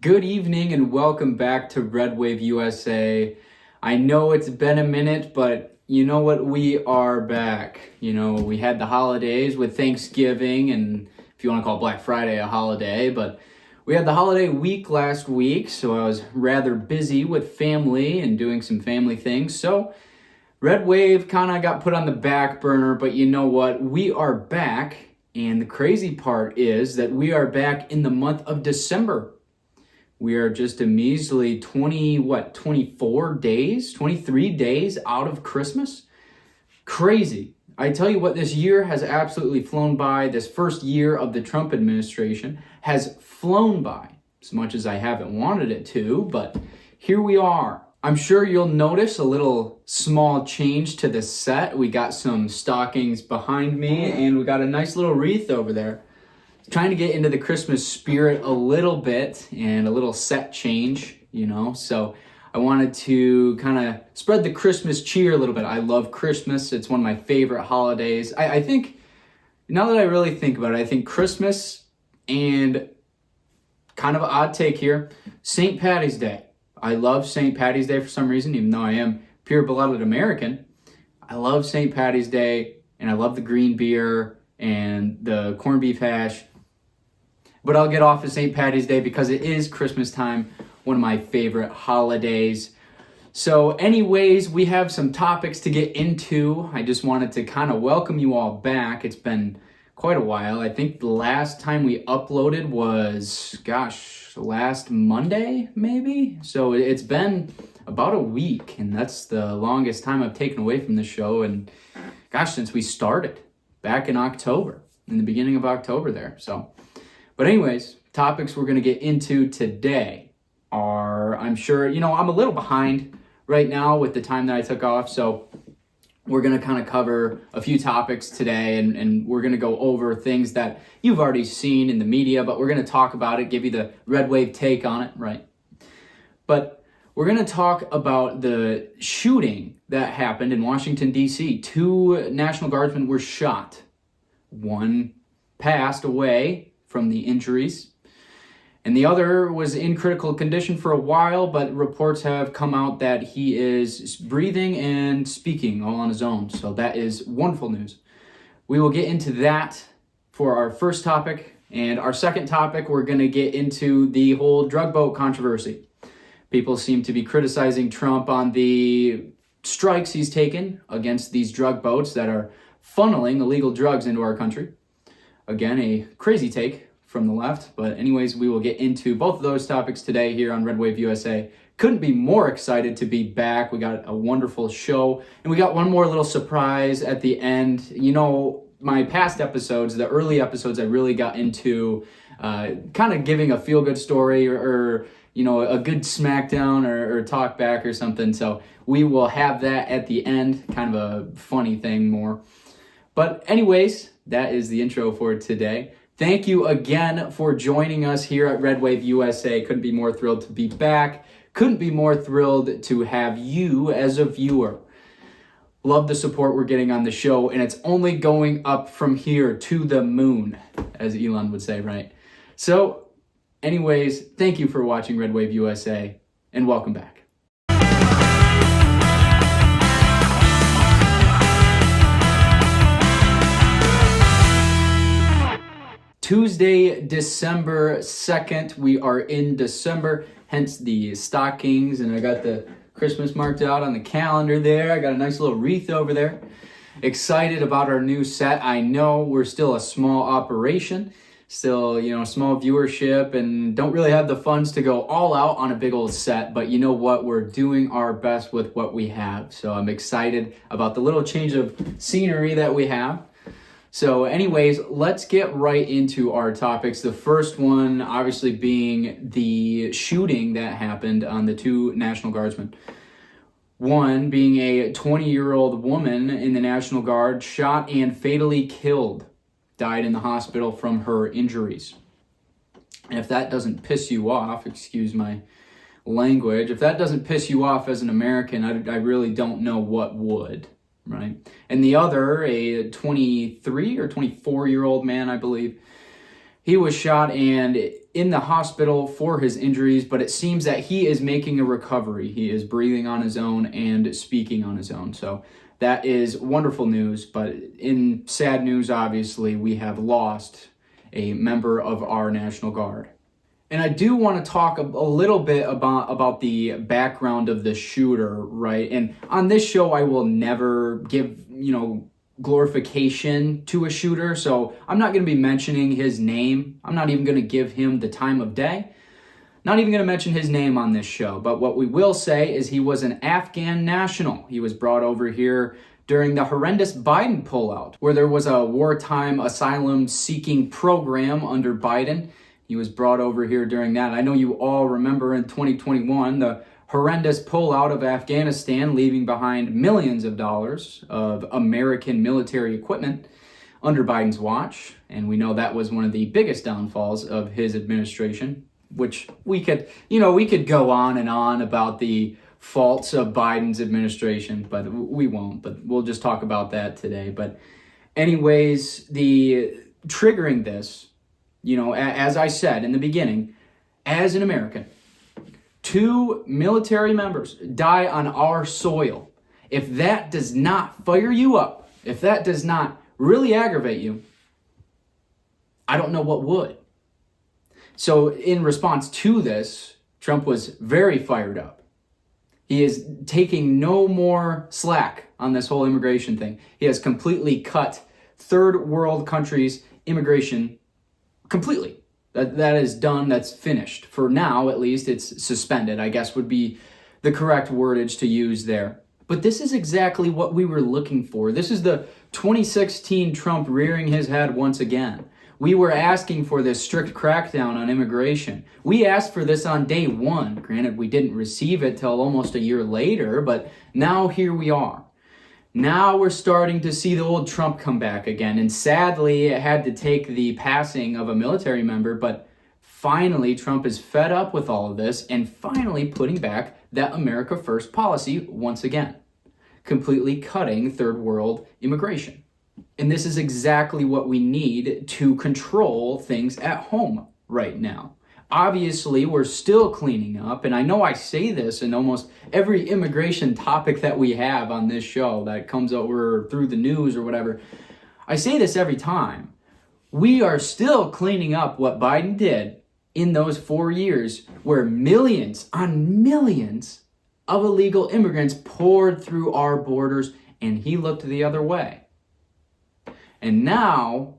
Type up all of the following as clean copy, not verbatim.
Good evening and welcome back to Red Wave USA. I know it's been a minute, but you know what? We are back. We had the holidays with Thanksgiving, and if you want to call Black Friday a holiday, but we had the holiday week last week, so I was rather busy with family and doing some family things. So Red Wave kind of got put on the back burner, but you know what? We are back, and the crazy part is that we are back in the month of December. We are just a measly 23 days out of Christmas? Crazy. I tell you what, this year has absolutely flown by. This first year of the Trump administration has flown by, as much as I haven't wanted it to, but here we are. I'm sure you'll notice a little small change to the set. We got some stockings behind me, and we got a nice little wreath over there. Trying to get into the Christmas spirit a little bit and a little set change, so I wanted to kind of spread the Christmas cheer a little bit. I love Christmas. It's one of my favorite holidays. I think, now that I really think about it, I think Christmas and kind of an odd take here, St. Patty's Day. I love St. Patty's Day for some reason, even though I am pure-blooded American. I love St. Patty's Day, and I love the green beer and the corned beef hash. But I'll get off of St. Patty's Day because it is Christmas time, one of my favorite holidays. So anyways, we have some topics to get into. I just wanted to kind of welcome you all back. It's been quite a while. I think the last time we uploaded was, last Monday, maybe? So it's been about a week, and that's the longest time I've taken away from the show. And since we started back in October, in the beginning of October there. But anyways, topics we're going to get into today are, I'm sure, I'm a little behind right now with the time that I took off. So we're going to kind of cover a few topics today, and we're going to go over things that you've already seen in the media, but we're going to talk about it, give you the Red Wave take on it, right? But we're going to talk about the shooting that happened in Washington, D.C. 2 National Guardsmen were shot. One passed away from the injuries, and the other was in critical condition for a while, but reports have come out that he is breathing and speaking all on his own. So that is wonderful news. We will get into that for our first topic, and our second topic, we're going to get into the whole drug boat controversy. People seem to be criticizing Trump on the strikes he's taken against these drug boats that are funneling illegal drugs into our country. Again, a crazy take from the left. But anyways, we will get into both of those topics today here on Red Wave USA. Couldn't be more excited to be back. We got a wonderful show. And we got one more little surprise at the end. My past episodes, the early episodes, I really got into kind of giving a feel-good story or a good smackdown or talk back or something. So we will have that at the end. Kind of a funny thing more. But anyways, that is the intro for today. Thank you again for joining us here at Red Wave USA. Couldn't be more thrilled to be back. Couldn't be more thrilled to have you as a viewer. Love the support we're getting on the show, and it's only going up from here to the moon, as Elon would say, right? So, anyways, thank you for watching Red Wave USA, and welcome back. Tuesday, December 2nd. We are in December, hence the stockings, and I got the Christmas marked out on the calendar there. I got a nice little wreath over there. Excited about our new set. I know we're still a small operation, still, small viewership, and don't really have the funds to go all out on a big old set, but you know what? We're doing our best with what we have. So I'm excited about the little change of scenery that we have. So anyways, let's get right into our topics. The first one obviously being the shooting that happened on the 2 National Guardsmen. One being a 20-year-old woman in the National Guard, shot and fatally killed, died in the hospital from her injuries. And if that doesn't piss you off, excuse my language, if that doesn't piss you off as an American, I really don't know what would. Right. And the other, a 23 or 24-year-old man, I believe, he was shot and in the hospital for his injuries, but it seems that he is making a recovery. He is breathing on his own and speaking on his own. So that is wonderful news. But in sad news, obviously, we have lost a member of our National Guard. And I do want to talk a little bit about the background of the shooter, right? And on this show, I will never give, glorification to a shooter. So I'm not going to be mentioning his name. I'm not even going to give him the time of day. Not even going to mention his name on this show. But what we will say is he was an Afghan national. He was brought over here during the horrendous Biden pullout, where there was a wartime asylum-seeking program under Biden. He was brought over here during that. I know you all remember in 2021, the horrendous pullout of Afghanistan, leaving behind millions of dollars of American military equipment under Biden's watch. And we know that was one of the biggest downfalls of his administration, which we could go on and on about the faults of Biden's administration, but we won't. But we'll just talk about that today. But anyways, the triggering this, as I said in the beginning, as an American, 2 military members die on our soil. If that does not fire you up, if that does not really aggravate you, I don't know what would. So in response to this, Trump was very fired up. He is taking no more slack on this whole immigration thing. He has completely cut third world countries' immigration completely. That is done, that's finished. For now, at least, it's suspended, I guess would be the correct wordage to use there. But this is exactly what we were looking for. This is the 2016 Trump rearing his head once again. We were asking for this strict crackdown on immigration. We asked for this on day one. Granted, we didn't receive it till almost a year later, but now here we are. Now we're starting to see the old Trump come back again. And sadly, it had to take the passing of a military member, but finally Trump is fed up with all of this and finally putting back that America First policy once again, completely cutting third world immigration. And this is exactly what we need to control things at home right now. Obviously, we're still cleaning up, and I know I say this in almost every immigration topic that we have on this show that comes over through the news or whatever. I say this every time. We are still cleaning up what Biden did in those 4 years where millions on millions of illegal immigrants poured through our borders, and he looked the other way. And now,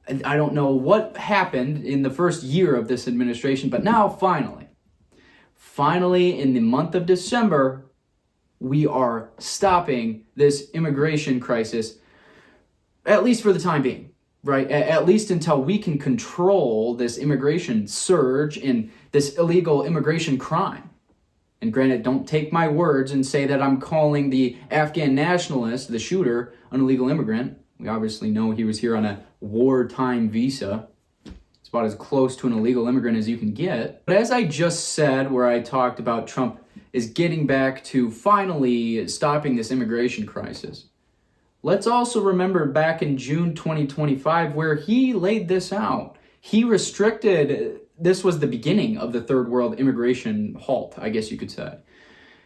I don't know what happened in the first year of this administration, but now finally in the month of December, we are stopping this immigration crisis, at least for the time being, right? At least until we can control this immigration surge and this illegal immigration crime. And granted, don't take my words and say that I'm calling the Afghan nationalist, the shooter, an illegal immigrant. We obviously know he was here on a wartime visa. It's about as close to an illegal immigrant as you can get. But as I just said, where I talked about Trump is getting back to finally stopping this immigration crisis, let's also remember back in June 2025 where he laid this out. He restricted, this was the beginning of the third world immigration halt, I guess you could say.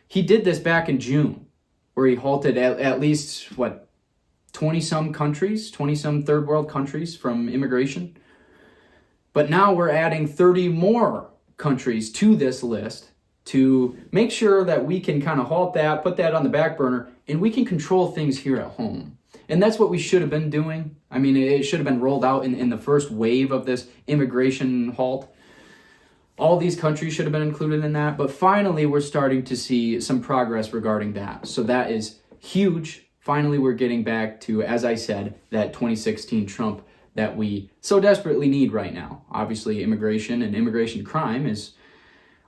He did this back in June, where he halted at least, 20-some countries, 20-some third world countries from immigration. But now we're adding 30 more countries to this list to make sure that we can kind of halt that, put that on the back burner, and we can control things here at home. And that's what we should have been doing. I mean, it should have been rolled out in the first wave of this immigration halt. All these countries should have been included in that. But finally, we're starting to see some progress regarding that. So that is huge. Finally, we're getting back to, as I said, that 2016 Trump that we so desperately need right now. Obviously, immigration and immigration crime is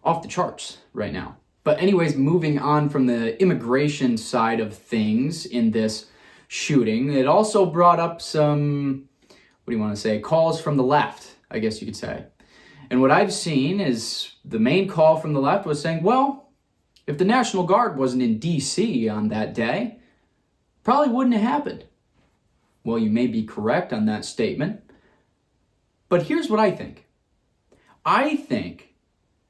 off the charts right now. But anyways, moving on from the immigration side of things in this shooting, it also brought up some, calls from the left, I guess you could say. And what I've seen is the main call from the left was saying, well, if the National Guard wasn't in D.C. on that day, probably wouldn't have happened. Well, you may be correct on that statement, but here's what I think. I think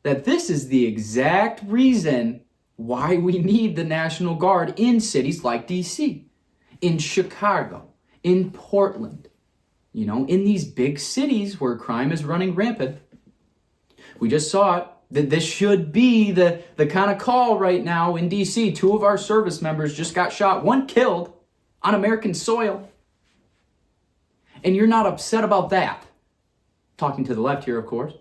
that this is the exact reason why we need the National Guard in cities like DC, in Chicago, in Portland, in these big cities where crime is running rampant. We just saw it. That this should be the kind of call right now in DC. 2 of our service members just got shot, 1 killed on American soil. And you're not upset about that. Talking to the left here, of course.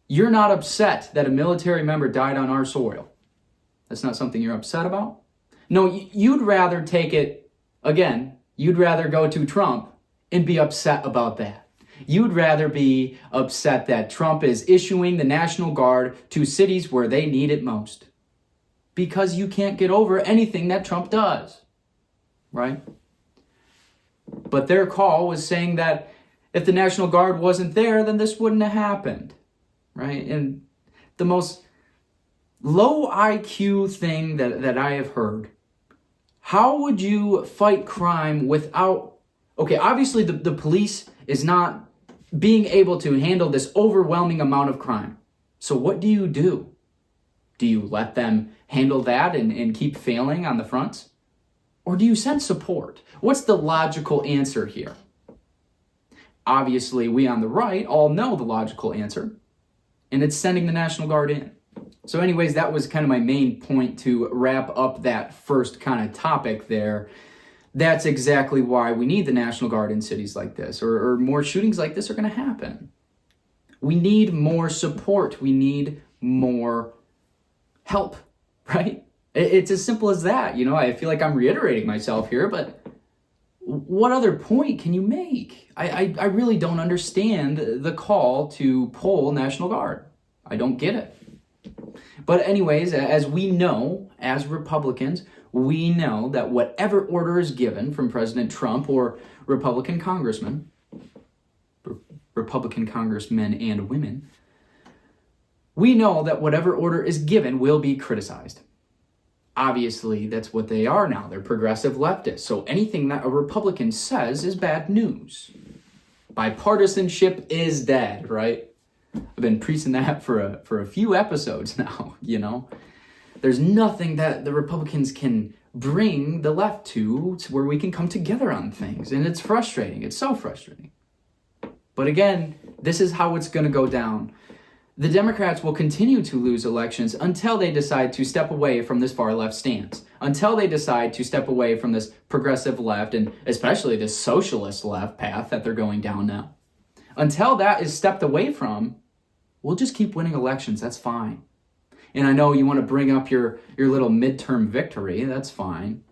You're not upset that a military member died on our soil. That's not something you're upset about. No, you'd rather take it, again, you'd rather go to Trump and be upset about that. You'd rather be upset that Trump is issuing the National Guard to cities where they need it most. Because you can't get over anything that Trump does. Right? But their call was saying that if the National Guard wasn't there, then this wouldn't have happened. Right? And the most low IQ thing that I have heard. How would you fight crime without... Okay, obviously the police is not being able to handle this overwhelming amount of crime. So what do? Do you let them handle that and keep failing on the fronts? Or do you send support? What's the logical answer here? Obviously, we on the right all know the logical answer, and it's sending the National Guard in. So anyways, that was kind of my main point to wrap up that first kind of topic there. That's exactly why we need the National Guard in cities like this, or more shootings like this are going to happen. We need more support. We need more help, right? It's as simple as that. I feel like I'm reiterating myself here, but what other point can you make? I really don't understand the call to pull National Guard. I don't get it. But anyways, as we know, as Republicans, we know that whatever order is given from President Trump or Republican congressmen and women, we know that whatever order is given will be criticized. Obviously, that's what they are now. They're progressive leftists. So anything that a Republican says is bad news. Bipartisanship is dead, right? I've been preaching that for a few episodes now, There's nothing that the Republicans can bring the left to where we can come together on things. And it's frustrating. It's so frustrating. But again, this is how it's going to go down. The Democrats will continue to lose elections until they decide to step away from this far left stance, until they decide to step away from this progressive left and especially this socialist left path that they're going down now. Until that is stepped away from, we'll just keep winning elections. That's fine. And I know you want to bring up your little midterm victory. That's fine.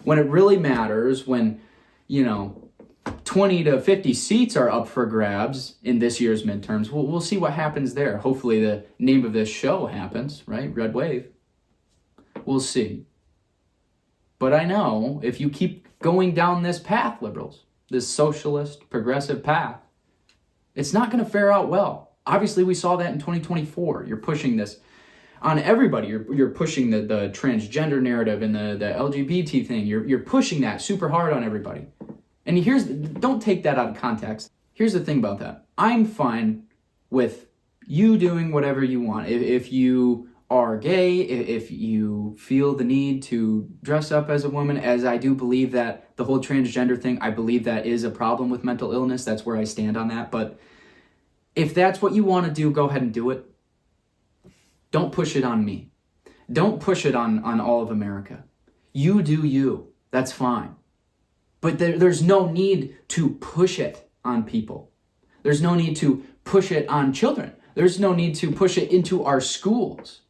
When it really matters, when, 20 to 50 seats are up for grabs in this year's midterms, we'll see what happens there. Hopefully the name of this show happens, right? Red Wave. We'll see. But I know if you keep going down this path, liberals, this socialist, progressive path, it's not going to fare out well. Obviously, we saw that in 2024. You're pushing this on everybody. You're pushing the transgender narrative and the LGBT thing. You're pushing that super hard on everybody. And don't take that out of context. Here's the thing about that. I'm fine with you doing whatever you want. If you are gay, if you feel the need to dress up as a woman, as I do believe that the whole transgender thing, I believe that is a problem with mental illness. That's where I stand on that. But if that's what you want to do, go ahead and do it. Don't push it on me. Don't push it on all of America. You do you. That's fine. But there's no need to push it on people. There's no need to push it on children. There's no need to push it into our schools.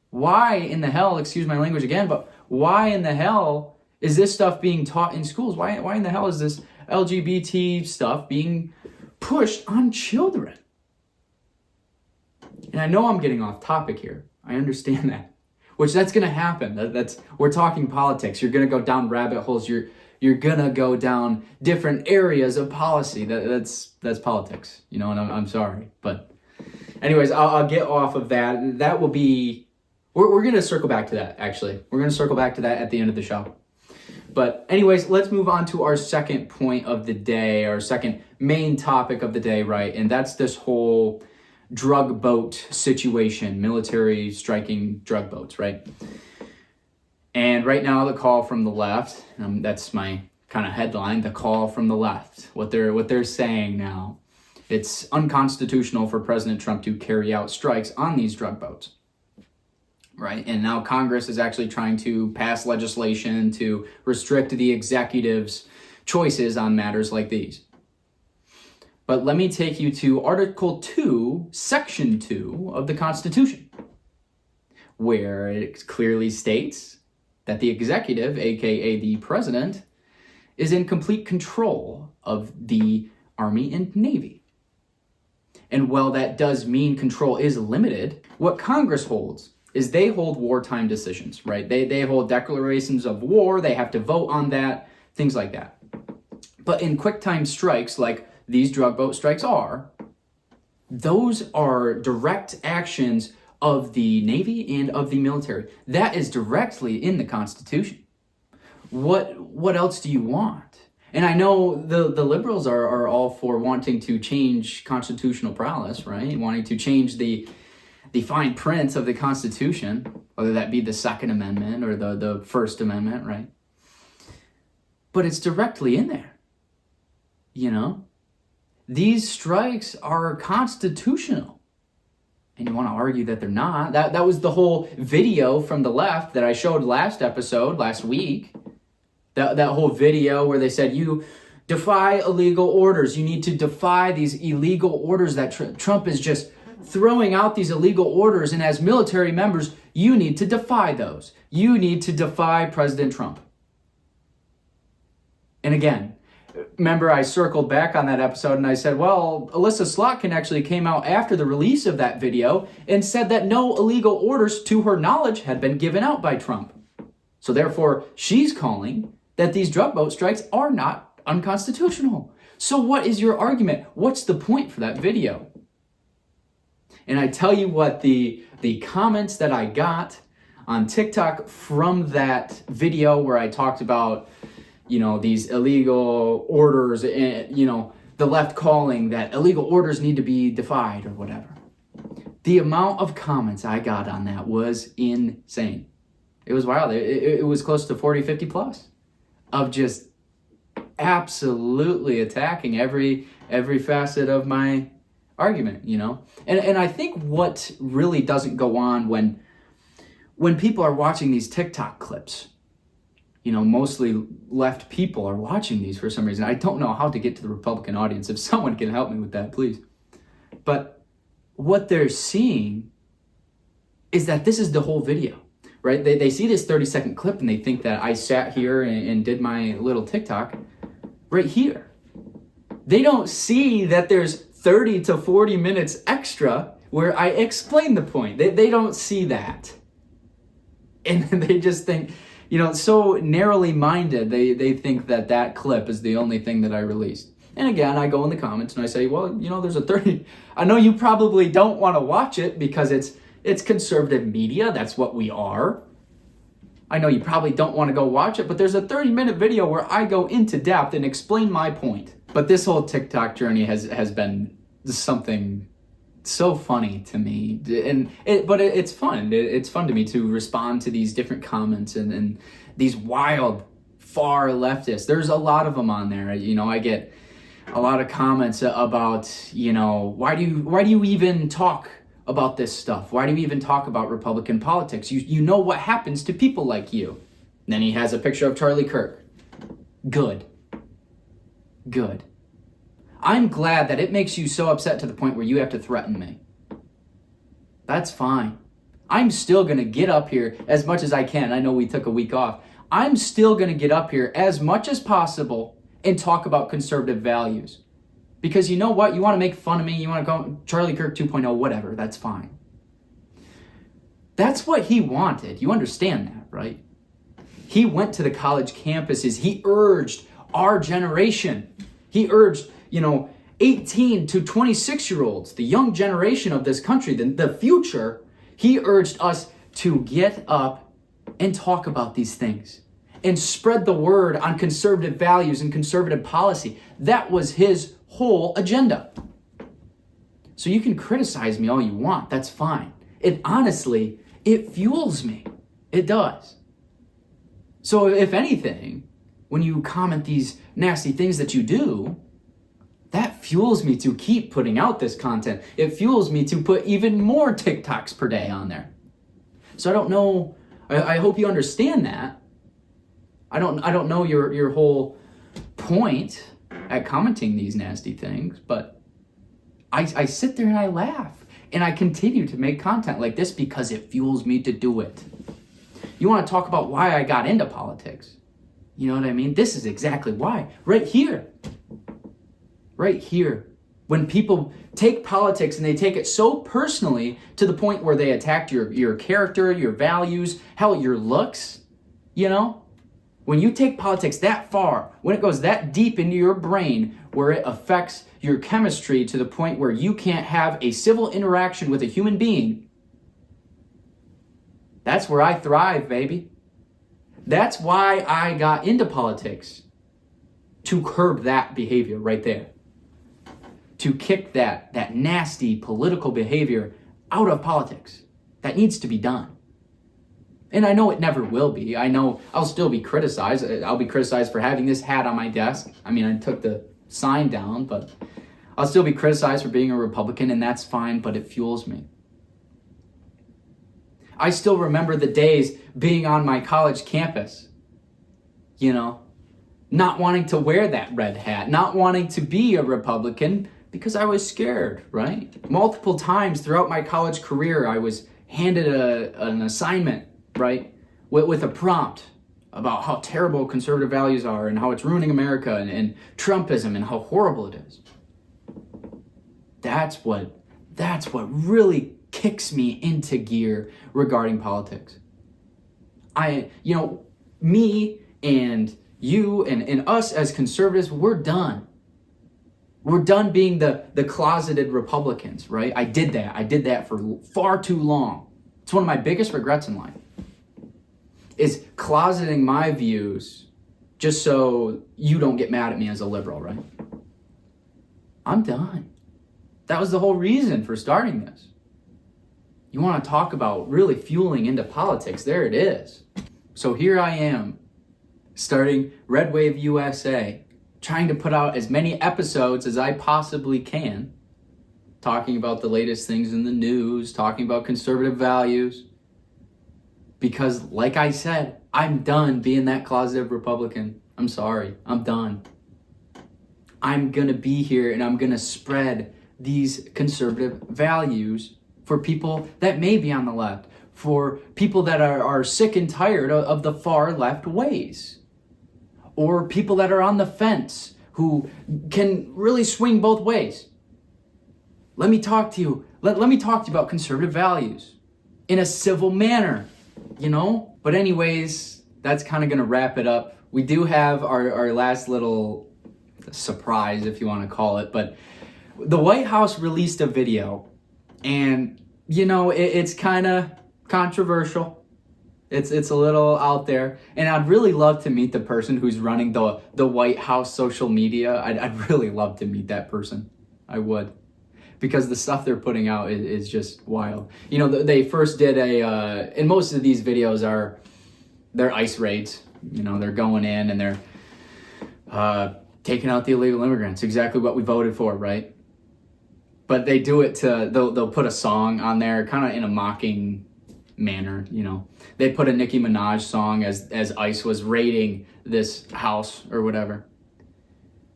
Why in the hell, excuse my language again, but why in the hell is this stuff being taught in schools? Why in the hell is this LGBT stuff being pushed on children? And I know I'm getting off topic here. I understand that. Which that's going to happen. We're talking politics. You're going to go down rabbit holes. You're going to go down different areas of policy. That's politics, and I'm sorry. But anyways, I'll get off of that. That will be, we're going to circle back to that, actually. We're going to circle back to that at the end of the show. But anyways, let's move on to our second point of the day, our second main topic of the day, right? And that's this whole drug boat situation, military striking drug boats, right? And right now the call from the left, that's my kind of headline, the call from the left, what they're saying now. It's unconstitutional for President Trump to carry out strikes on these drug boats, right? And now Congress is actually trying to pass legislation to restrict the executive's choices on matters like these. But let me take you to Article 2, Section 2 of the Constitution, where it clearly states that the executive, aka the president, is in complete control of the Army and Navy. And while that does mean control is limited, what Congress holds is they hold wartime decisions, right? They hold declarations of war, they have to vote on that, things like that. But in quick time strikes, like these drug boat strikes are, those are direct actions of the Navy and of the military. That is directly in the Constitution. What else do you want? And I know the liberals are all for wanting to change constitutional prowess, right? Wanting to change the fine print of the Constitution, whether that be the Second Amendment or the First Amendment, right? But it's directly in there, you know? These strikes are constitutional. And you want to argue that they're not. That was the whole video from the left that I showed last week. That whole video where they said, you defy illegal orders. You need to defy these illegal orders that Trump is just throwing out these illegal orders. And as military members, you need to defy those. You need to defy President Trump. And again, remember I circled back on that episode and I said, well, Alyssa Slotkin actually came out after the release of that video and said that no illegal orders to her knowledge had been given out by Trump. So therefore, she's calling that these drug boat strikes are not unconstitutional. So what is your argument? What's the point for that video? And I tell you what, the comments that I got on TikTok from that video where I talked about, you know, these illegal orders and, you know, the left calling that illegal orders need to be defied or whatever. The amount of comments I got on that was insane. It was wild. It was close to 40, 50 plus. Of just absolutely attacking every facet of my argument, you know? And I think what really doesn't go on when people are watching these TikTok clips, you know, mostly left people are watching these for some reason. I don't know how to get to the Republican audience. If someone can help me with that, please. But what they're seeing is that this is the whole video. Right? They see this 30-second clip and they think that I sat here and did my little TikTok right here. They don't see that there's 30 to 40 minutes extra where I explain the point. They don't see that. And they just think, you know, so narrowly minded, they think that clip is the only thing that I released. And again, I go in the comments and I say, well, you know, there's a 30. I know you probably don't want to watch it because it's conservative media. That's what we are. I know you probably don't want to go watch it, but there's a 30-minute video where I go into depth and explain my point. But this whole TikTok journey has been something so funny to me. But it's fun. It's fun to me to respond to these different comments and these wild, far leftists. There's a lot of them on there. You know, I get a lot of comments about, you know, why do you even talk about this stuff? Why do you even talk about Republican politics? You know what happens to people like you. And then he has a picture of Charlie Kirk. Good. I'm glad that it makes you so upset to the point where you have to threaten me. That's fine. I'm still going to get up here as much as I can. I know we took a week off. I'm still going to get up here as much as possible and talk about conservative values. Because you know what? You want to make fun of me. You want to go Charlie Kirk 2.0, whatever. That's fine. That's what he wanted. You understand that, right? He went to the college campuses. He urged our generation. He urged, 18 to 26-year-olds, the young generation of this country, the future. He urged us to get up and talk about these things. and spread the word on conservative values and conservative policy. That was his whole agenda. So you can criticize me all you want. That's fine. It honestly, it fuels me. It does. So if anything, when you comment these nasty things that you do, that fuels me to keep putting out this content. It fuels me to put even more TikToks per day on there. So I don't know, I hope you understand that. I don't know your whole point at commenting these nasty things, but I sit there and I laugh, and I continue to make content like this because it fuels me to do it. You want to talk about why I got into politics? You know what I mean? This is exactly why. Right here. Right here. When people take politics and they take it so personally to the point where they attack your character, your values, hell, your looks, you know? When you take politics that far, when it goes that deep into your brain, where it affects your chemistry to the point where you can't have a civil interaction with a human being, that's where I thrive, baby. That's why I got into politics. To curb that behavior right there. To kick that nasty political behavior out of politics. That needs to be done. And I know it never will be. I know I'll still be criticized. I'll be criticized for having this hat on my desk. I mean, I took the sign down, but I'll still be criticized for being a Republican, and that's fine, but it fuels me. I still remember the days being on my college campus, you know, not wanting to wear that red hat, not wanting to be a Republican because I was scared, right? Multiple times throughout my college career, I was handed an assignment, right, with a prompt about how terrible conservative values are and how it's ruining America and Trumpism and how horrible it is. That's what really kicks me into gear regarding politics. Me and you and us as conservatives, we're done. We're done being the closeted Republicans, right? I did that for far too long. It's one of my biggest regrets in life, is closeting my views just so you don't get mad at me as a liberal, right? I'm done. That was the whole reason for starting this. You want to talk about really fueling into politics? There it is. So here I am, starting Red Wave USA, trying to put out as many episodes as I possibly can, talking about the latest things in the news, talking about conservative values. Because, like I said, I'm done being that closeted Republican. I'm sorry. I'm done. I'm going to be here and I'm going to spread these conservative values for people that may be on the left, for people that are sick and tired of the far left ways, or people that are on the fence who can really swing both ways. Let me talk to you. Let me talk to you about conservative values in a civil manner, you know? But anyways, that's kind of going to wrap it up. We do have our last little surprise, if you want to call it, but the White House released a video, and, you know, it's kind of controversial. It's a little out there, and I'd really love to meet the person who's running the White House social media. I'd really love to meet that person. I would. Because the stuff they're putting out is just wild. You know, they first did and most of these videos they're ICE raids. You know, they're going in and they're taking out the illegal immigrants. Exactly what we voted for, right? But they do it they'll put a song on there kind of in a mocking manner, you know. They put a Nicki Minaj song as ICE was raiding this house or whatever.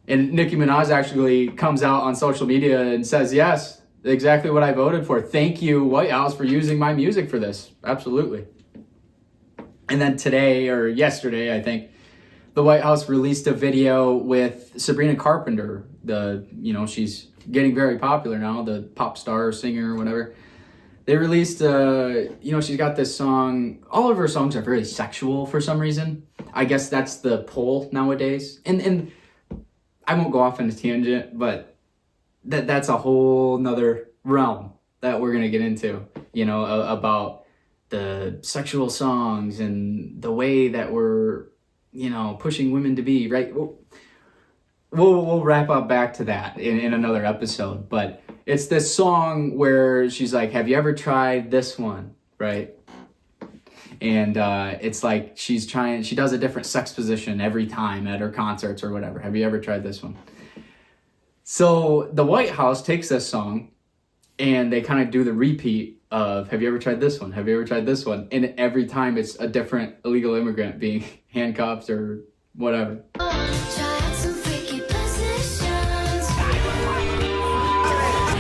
And Nicki Minaj actually comes out on social media and says, yes, exactly what I voted for. Thank you, White House, for using my music for this. Absolutely. And then today or yesterday, I think, the White House released a video with Sabrina Carpenter. She's getting very popular now, the pop star, singer, whatever. They released, she's got this song. All of her songs are very sexual for some reason. I guess that's the pull nowadays. And I won't go off on a tangent, but that's a whole nother realm that we're going to get into, you know, about the sexual songs and the way that we're pushing women to be, right? We'll wrap up back to that in another episode. But it's this song where she's like, have you ever tried this one, right? And it's like she does a different sex position every time at her concerts or whatever. Have you ever tried this one? So the White House takes this song and they kind of do the repeat of, have you ever tried this one? Have you ever tried this one? And every time it's a different illegal immigrant being handcuffed or whatever. Have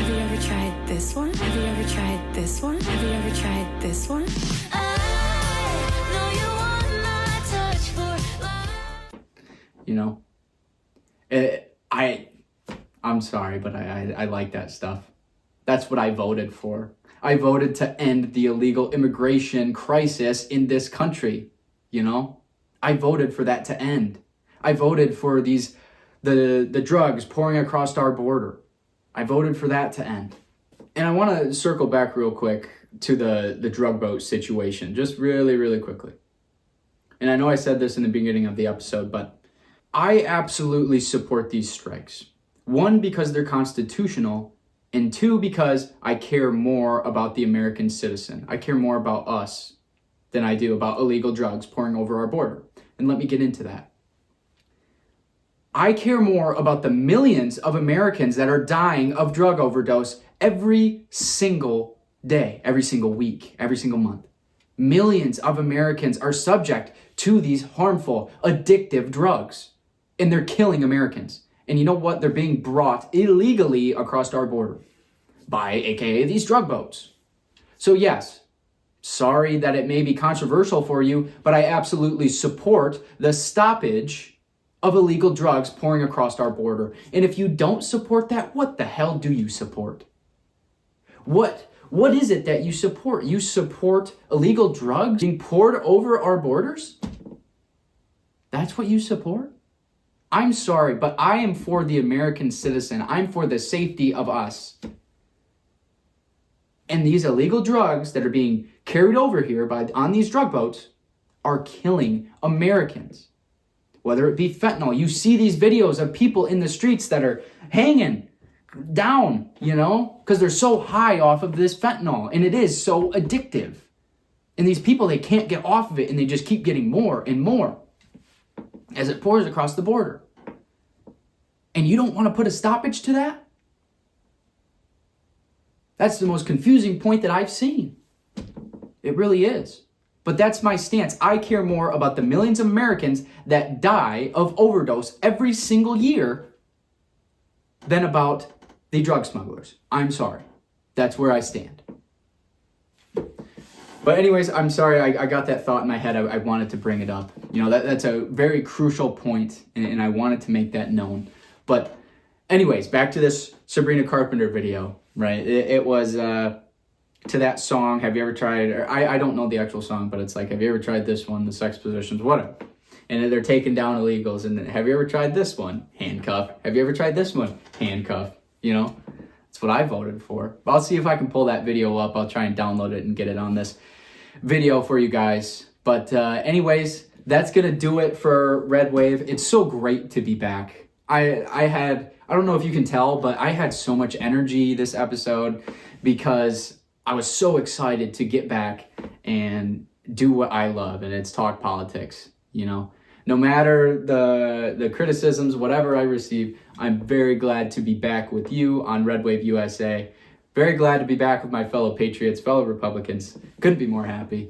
you ever tried this one? Have you ever tried this one? Have you ever tried this one? I'm sorry, but I like that stuff. That's what I voted for. I voted to end the illegal immigration crisis in this country, I voted for that to end. I voted for the drugs pouring across our border. I voted for that to end. And I want to circle back real quick to the drug boat situation, just really, really quickly. And I know I said this in the beginning of the episode, but I absolutely support these strikes. One, because they're constitutional, and two, because I care more about the American citizen. I care more about us than I do about illegal drugs pouring over our border. And let me get into that. I care more about the millions of Americans that are dying of drug overdose every single day, every single week, every single month. Millions of Americans are subject to these harmful, addictive drugs, and they're killing Americans. And you know what? They're being brought illegally across our border by, aka, these drug boats. So yes, sorry that it may be controversial for you, but I absolutely support the stoppage of illegal drugs pouring across our border. And if you don't support that, what the hell do you support? What is it that you support? You support illegal drugs being poured over our borders? That's what you support? I'm sorry, but I am for the American citizen. I'm for the safety of us. And these illegal drugs that are being carried over here on these drug boats are killing Americans. Whether it be fentanyl, you see these videos of people in the streets that are hanging down, because they're so high off of this fentanyl, and it is so addictive. And these people, they can't get off of it, and they just keep getting more and more as it pours across the border. And you don't want to put a stoppage to that? That's the most confusing point that I've seen. It really is. But that's my stance. I care more about the millions of Americans that die of overdose every single year than about the drug smugglers. I'm sorry. That's where I stand. But anyways, I'm sorry, I got that thought in my head. I wanted to bring it up. That's a very crucial point, and I wanted to make that known. But anyways, back to this Sabrina Carpenter video, right? It was to that song, have you ever tried, or I don't know the actual song, but it's like, have you ever tried this one, the sex positions, whatever. And they're taking down illegals, and then, have you ever tried this one? Handcuff. Have you ever tried this one? Handcuff. That's what I voted for. But I'll see if I can pull that video up. I'll try and download it and get it on this video for you guys. But anyways, that's going to do it for Red Wave. It's so great to be back. I don't know if you can tell, but I had so much energy this episode because I was so excited to get back and do what I love, and it's talk politics, No matter the criticisms, whatever I receive, I'm very glad to be back with you on Red Wave USA. Very glad to be back with my fellow patriots, fellow Republicans. Couldn't be more happy.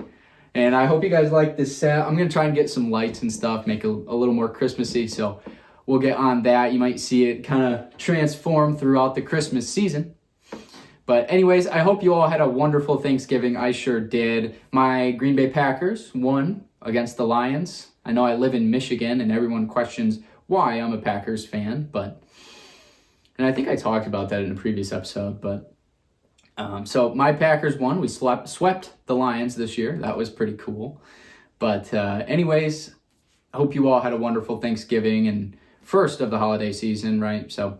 And I hope you guys like this set. I'm going to try and get some lights and stuff, make it a little more Christmassy, so we'll get on that. You might see it kind of transform throughout the Christmas season. But anyways, I hope you all had a wonderful Thanksgiving. I sure did. My Green Bay Packers won against the Lions. I know I live in Michigan, and everyone questions why I'm a Packers fan, and I think I talked about that in a previous episode, but so my Packers won. We swept the Lions this year. That was pretty cool. But anyways, I hope you all had a wonderful Thanksgiving and first of the holiday season, right? So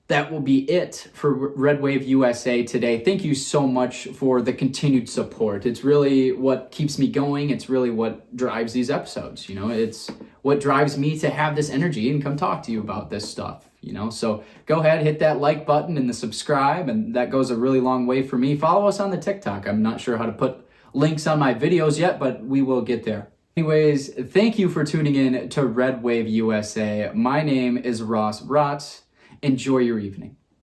that will be it for Red Wave USA today. Thank you so much for the continued support. It's really what keeps me going. It's really what drives these episodes. It's what drives me to have this energy and come talk to you about this stuff. So go ahead, hit that like button and the subscribe, and that goes a really long way for me. Follow us on the TikTok. I'm not sure how to put links on my videos yet, but we will get there. Anyways, thank you for tuning in to Red Wave USA. My name is Ross Rotz. Enjoy your evening.